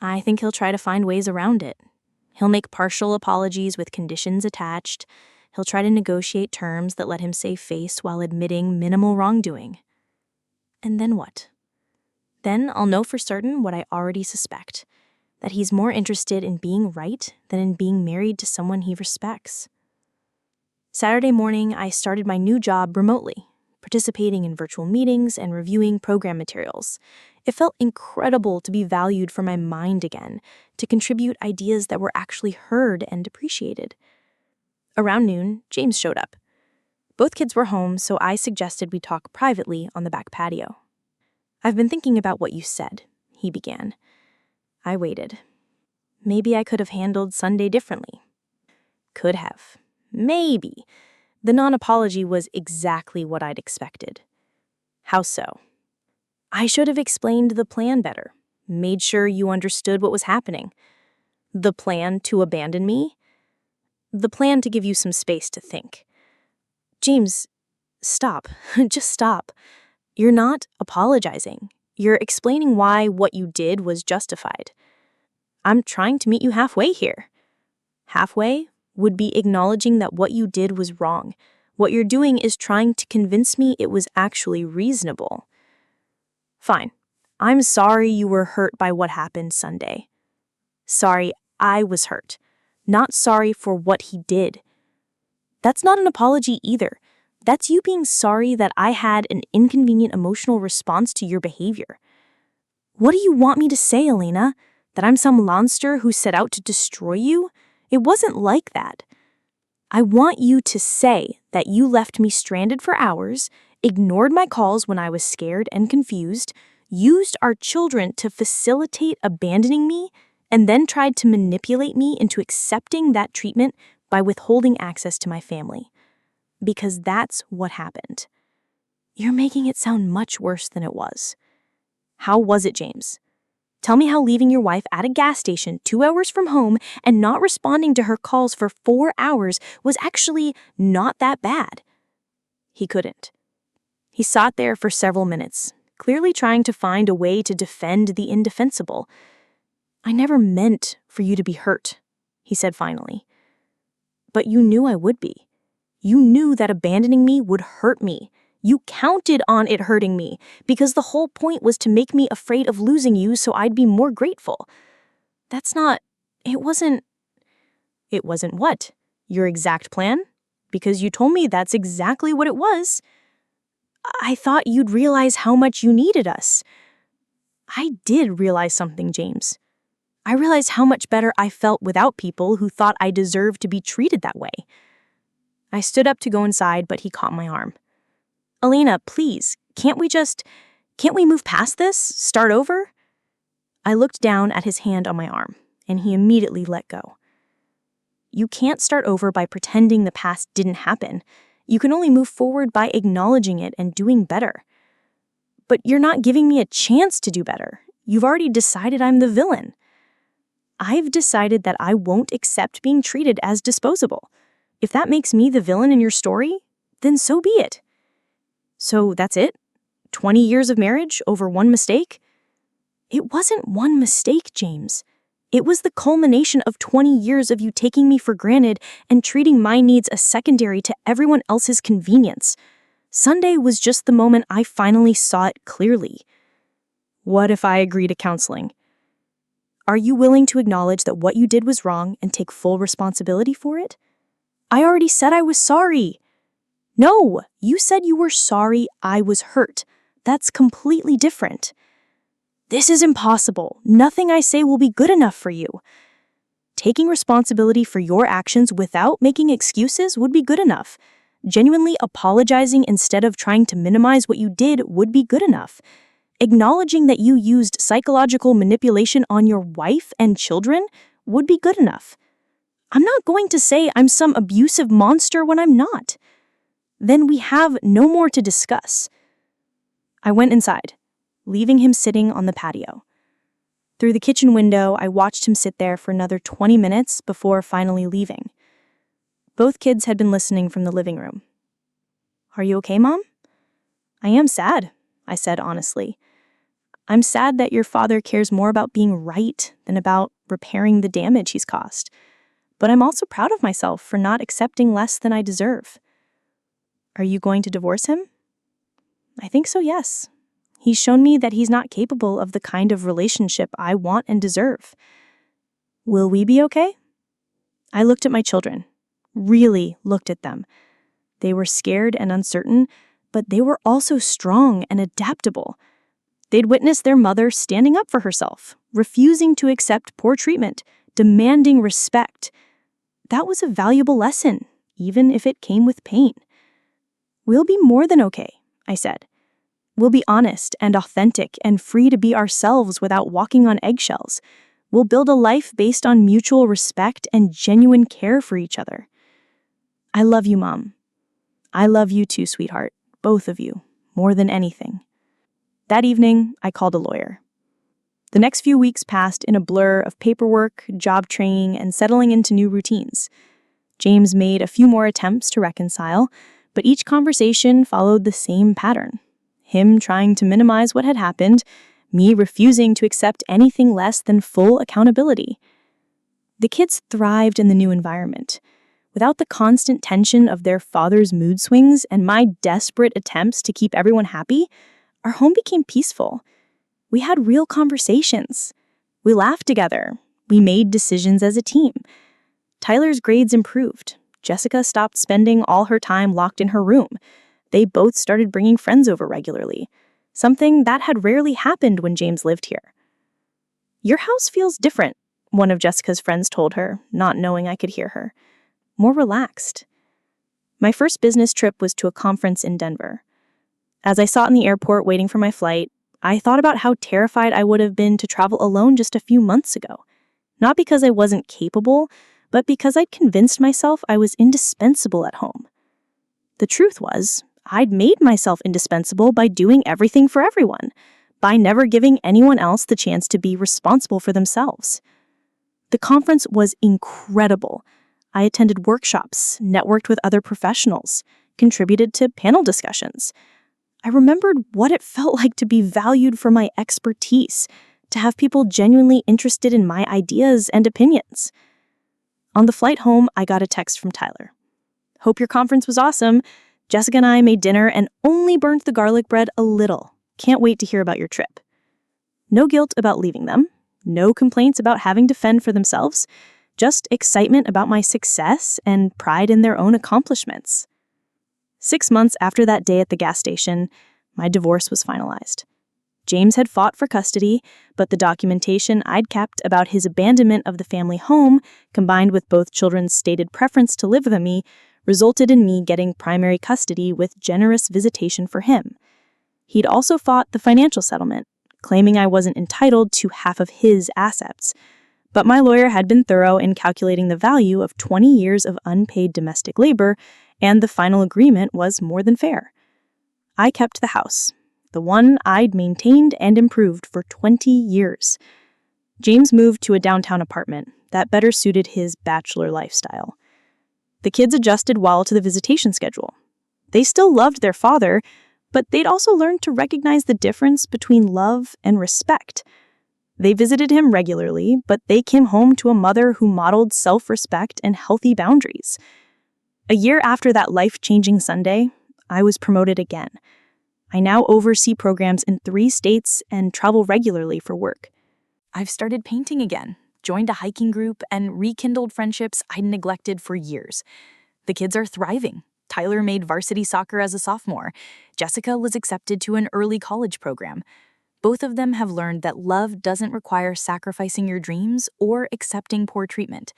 I think he'll try to find ways around it. He'll make partial apologies with conditions attached. He'll try to negotiate terms that let him save face while admitting minimal wrongdoing. And then what? Then I'll know for certain what I already suspect, that he's more interested in being right than in being married to someone he respects. Saturday morning, I started my new job remotely, participating in virtual meetings and reviewing program materials. It felt incredible to be valued for my mind again, to contribute ideas that were actually heard and appreciated. Around noon, James showed up. Both kids were home, so I suggested we talk privately on the back patio. I've been thinking about what you said, he began. I waited. Maybe I could have handled Sunday differently. Could have. Maybe. The non-apology was exactly what I'd expected. How so? I should have explained the plan better, made sure you understood what was happening. The plan to abandon me? The plan to give you some space to think. James, stop. Just stop. You're not apologizing. You're explaining why what you did was justified. I'm trying to meet you halfway here. Halfway would be acknowledging that what you did was wrong. What you're doing is trying to convince me it was actually reasonable. Fine. I'm sorry you were hurt by what happened Sunday. Sorry I was hurt. Not sorry for what he did. That's not an apology either. That's you being sorry that I had an inconvenient emotional response to your behavior. What do you want me to say, Elena? That I'm some monster who set out to destroy you? It wasn't like that. I want you to say that you left me stranded for hours, ignored my calls when I was scared and confused, used our children to facilitate abandoning me, and then tried to manipulate me into accepting that treatment by withholding access to my family. Because that's what happened. You're making it sound much worse than it was. How was it, James? Tell me how leaving your wife at a gas station 2 hours from home and not responding to her calls for 4 hours was actually not that bad. He couldn't. He sat there for several minutes, clearly trying to find a way to defend the indefensible. I never meant for you to be hurt, he said finally. But you knew I would be. You knew that abandoning me would hurt me. You counted on it hurting me, because the whole point was to make me afraid of losing you so I'd be more grateful. It wasn't what? Your exact plan? Because you told me that's exactly what it was. I thought you'd realize how much you needed us. I did realize something, James. I realized how much better I felt without people who thought I deserved to be treated that way. I stood up to go inside, but he caught my arm. Elena, please, can't we move past this? Start over? I looked down at his hand on my arm, and he immediately let go. You can't start over by pretending the past didn't happen. You can only move forward by acknowledging it and doing better. But you're not giving me a chance to do better. You've already decided I'm the villain. I've decided that I won't accept being treated as disposable. If that makes me the villain in your story, then so be it. So that's it? 20 years of marriage over one mistake? It wasn't one mistake, James. It was the culmination of 20 years of you taking me for granted and treating my needs as secondary to everyone else's convenience. Sunday was just the moment I finally saw it clearly. What if I agree to counseling? Are you willing to acknowledge that what you did was wrong and take full responsibility for it? I already said I was sorry. No, you said you were sorry I was hurt. That's completely different. This is impossible. Nothing I say will be good enough for you. Taking responsibility for your actions without making excuses would be good enough. Genuinely apologizing instead of trying to minimize what you did would be good enough. Acknowledging that you used psychological manipulation on your wife and children would be good enough. I'm not going to say I'm some abusive monster when I'm not. Then we have no more to discuss. I went inside, leaving him sitting on the patio. Through the kitchen window, I watched him sit there for another 20 minutes before finally leaving. Both kids had been listening from the living room. Are you okay, Mom? I am sad, I said honestly. I'm sad that your father cares more about being right than about repairing the damage he's caused. But I'm also proud of myself for not accepting less than I deserve. Are you going to divorce him? I think so, yes. He's shown me that he's not capable of the kind of relationship I want and deserve. Will we be okay? I looked at my children, really looked at them. They were scared and uncertain, but they were also strong and adaptable. They'd witnessed their mother standing up for herself, refusing to accept poor treatment, demanding respect. That was a valuable lesson, even if it came with pain. We'll be more than okay, I said. We'll be honest and authentic and free to be ourselves without walking on eggshells. We'll build a life based on mutual respect and genuine care for each other. I love you, Mom. I love you too, sweetheart. Both of you, more than anything. That evening, I called a lawyer. The next few weeks passed in a blur of paperwork, job training, and settling into new routines. James made a few more attempts to reconcile, but each conversation followed the same pattern. Him trying to minimize what had happened, me refusing to accept anything less than full accountability. The kids thrived in the new environment. Without the constant tension of their father's mood swings and my desperate attempts to keep everyone happy, our home became peaceful. We had real conversations. We laughed together. We made decisions as a team. Tyler's grades improved. Jessica stopped spending all her time locked in her room. They both started bringing friends over regularly, something that had rarely happened when James lived here. Your house feels different, one of Jessica's friends told her, not knowing I could hear her. More relaxed. My first business trip was to a conference in Denver. As I sat in the airport waiting for my flight, I thought about how terrified I would have been to travel alone just a few months ago. Not because I wasn't capable, but because I'd convinced myself I was indispensable at home. The truth was, I'd made myself indispensable by doing everything for everyone, by never giving anyone else the chance to be responsible for themselves. The conference was incredible. I attended workshops, networked with other professionals, contributed to panel discussions. I remembered what it felt like to be valued for my expertise, to have people genuinely interested in my ideas and opinions. On the flight home, I got a text from Tyler. "Hope your conference was awesome. Jessica and I made dinner and only burnt the garlic bread a little. Can't wait to hear about your trip." No guilt about leaving them. No complaints about having to fend for themselves. Just excitement about my success and pride in their own accomplishments. 6 months after that day at the gas station, my divorce was finalized. James had fought for custody, but the documentation I'd kept about his abandonment of the family home, combined with both children's stated preference to live with me, resulted in me getting primary custody with generous visitation for him. He'd also fought the financial settlement, claiming I wasn't entitled to half of his assets. But my lawyer had been thorough in calculating the value of 20 years of unpaid domestic labor, and the final agreement was more than fair. I kept the house, the one I'd maintained and improved for 20 years. James moved to a downtown apartment that better suited his bachelor lifestyle. The kids adjusted well to the visitation schedule. They still loved their father, but they'd also learned to recognize the difference between love and respect. They visited him regularly, but they came home to a mother who modeled self-respect and healthy boundaries. A year after that life-changing Sunday, I was promoted again. I now oversee programs in 3 states and travel regularly for work. I've started painting again, joined a hiking group, and rekindled friendships I'd neglected for years. The kids are thriving. Tyler made varsity soccer as a sophomore. Jessica was accepted to an early college program. Both of them have learned that love doesn't require sacrificing your dreams or accepting poor treatment.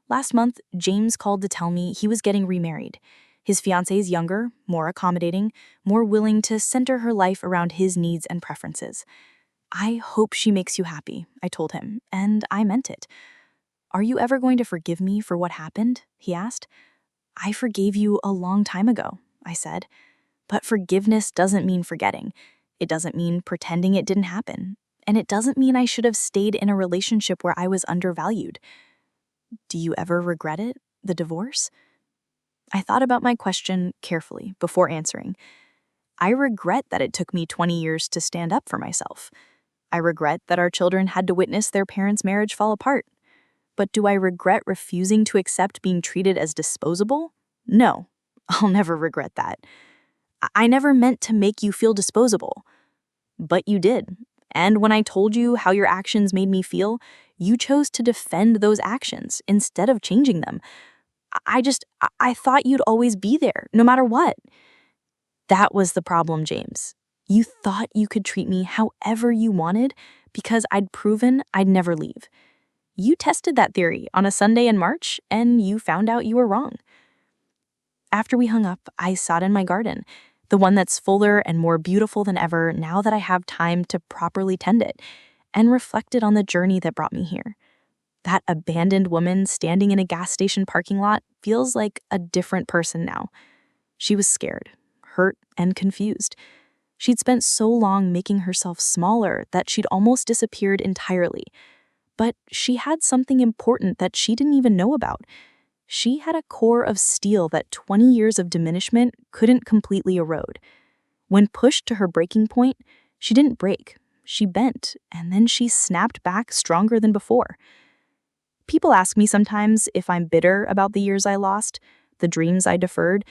Last month, James called to tell me he was getting remarried. His fiancée is younger, more accommodating, more willing to center her life around his needs and preferences. "I hope she makes you happy," I told him, and I meant it. "Are you ever going to forgive me for what happened?" he asked. "I forgave you a long time ago," I said. But forgiveness doesn't mean forgetting. It doesn't mean pretending it didn't happen. And it doesn't mean I should have stayed in a relationship where I was undervalued. Do you ever regret it, the divorce? I thought about my question carefully before answering. I regret that it took me 20 years to stand up for myself. I regret that our children had to witness their parents' marriage fall apart. But do I regret refusing to accept being treated as disposable? No, I'll never regret that. I never meant to make you feel disposable. But you did. And when I told you how your actions made me feel, you chose to defend those actions instead of changing them. I thought you'd always be there, no matter what. That was the problem, James. You thought you could treat me however you wanted because I'd proven I'd never leave. You tested that theory on a Sunday in March, and you found out you were wrong. After we hung up, I sat in my garden, the one that's fuller and more beautiful than ever now that I have time to properly tend it, and reflected on the journey that brought me here. That abandoned woman standing in a gas station parking lot feels like a different person now. She was scared, hurt, and confused. She'd spent so long making herself smaller that she'd almost disappeared entirely. But she had something important that she didn't even know about. She had a core of steel that 20 years of diminishment couldn't completely erode. When pushed to her breaking point, she didn't break. She bent, and then she snapped back stronger than before. People ask me sometimes if I'm bitter about the years I lost, the dreams I deferred,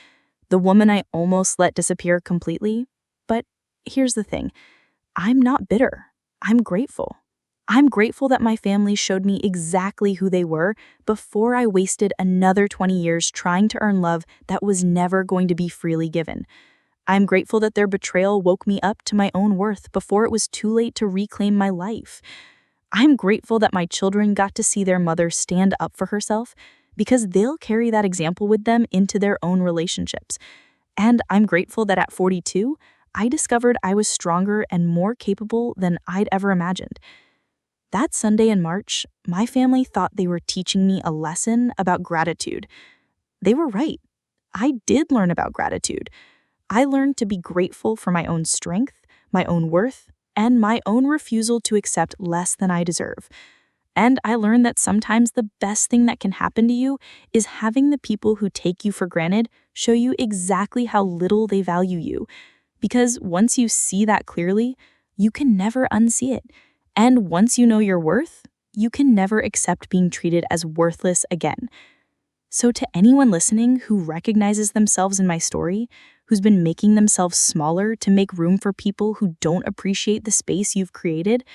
the woman I almost let disappear completely. But here's the thing. I'm not bitter. I'm grateful. I'm grateful that my family showed me exactly who they were before I wasted another 20 years trying to earn love that was never going to be freely given. I'm grateful that their betrayal woke me up to my own worth before it was too late to reclaim my life. I'm grateful that my children got to see their mother stand up for herself because they'll carry that example with them into their own relationships. And I'm grateful that at 42, I discovered I was stronger and more capable than I'd ever imagined. That Sunday in March, my family thought they were teaching me a lesson about gratitude. They were right. I did learn about gratitude. I learned to be grateful for my own strength, my own worth, and my own refusal to accept less than I deserve. And I learned that sometimes the best thing that can happen to you is having the people who take you for granted show you exactly how little they value you. Because once you see that clearly, you can never unsee it. And once you know your worth, you can never accept being treated as worthless again. So to anyone listening who recognizes themselves in my story, who's been making themselves smaller to make room for people who don't appreciate the space you've created,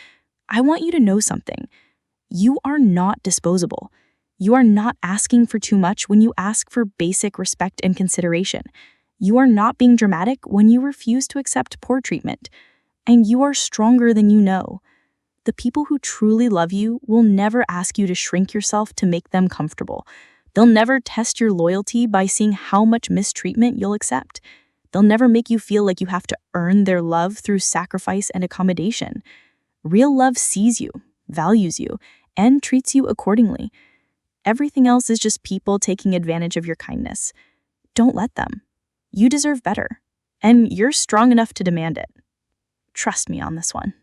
I want you to know something. You are not disposable. You are not asking for too much when you ask for basic respect and consideration. You are not being dramatic when you refuse to accept poor treatment. And you are stronger than you know. The people who truly love you will never ask you to shrink yourself to make them comfortable. They'll never test your loyalty by seeing how much mistreatment you'll accept. They'll never make you feel like you have to earn their love through sacrifice and accommodation. Real love sees you, values you, and treats you accordingly. Everything else is just people taking advantage of your kindness. Don't let them. You deserve better, and you're strong enough to demand it. Trust me on this one.